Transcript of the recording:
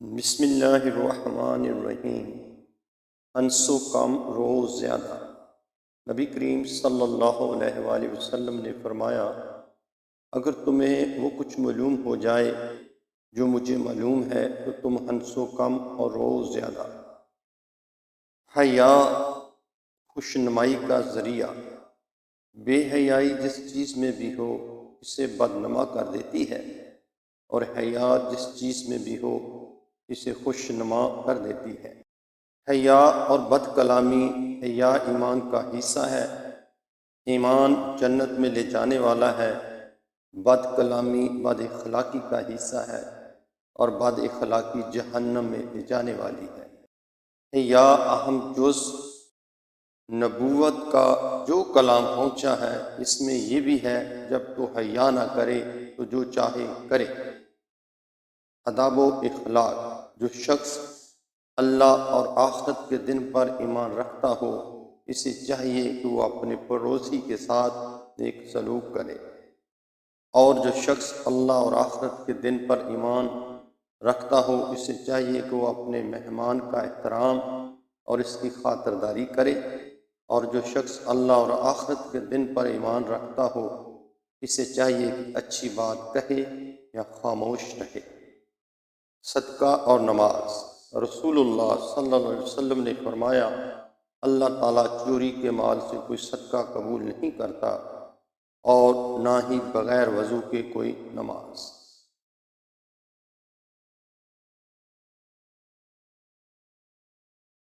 بسم اللہ الرحمن الرحیم۔ انس و کم روز زیادہ۔ نبی کریم صلی اللہ علیہ وآلہ وسلم نے فرمایا، اگر تمہیں وہ کچھ معلوم ہو جائے جو مجھے معلوم ہے تو تم انس و کم اور روز زیادہ۔ حیا خوشنمائی کا ذریعہ۔ بے حیائی جس چیز میں بھی ہو اسے بدنما کر دیتی ہے، اور حیا جس چیز میں بھی ہو اسے خوش نما کر دیتی ہے۔ حیا اور بد کلامی۔ حیا ایمان کا حصہ ہے، ایمان جنت میں لے جانے والا ہے۔ بد کلامی بد اخلاقی کا حصہ ہے، اور بد اخلاقی جہنم میں لے جانے والی ہے۔ حیا اہم جز نبوت کا جو کلام پہنچا ہے، اس میں یہ بھی ہے، جب تو حیا نہ کرے تو جو چاہے کرے۔ آداب و اخلاق۔ جو شخص اللہ اور آخرت کے دن پر ایمان رکھتا ہو، اسے چاہیے کہ وہ اپنے پڑوسی کے ساتھ نیک سلوک کرے، اور جو شخص اللہ اور آخرت کے دن پر ایمان رکھتا ہو، اسے چاہیے کہ وہ اپنے مہمان کا احترام اور اس کی خاطرداری کرے، اور جو شخص اللہ اور آخرت کے دن پر ایمان رکھتا ہو، اسے چاہیے کہ اچھی بات کہے یا خاموش رہے۔ صدقہ اور نماز۔ رسول اللہ صلی اللہ علیہ وسلم نے فرمایا، اللہ تعالیٰ چوری کے مال سے کوئی صدقہ قبول نہیں کرتا، اور نہ ہی بغیر وضو کے کوئی نماز۔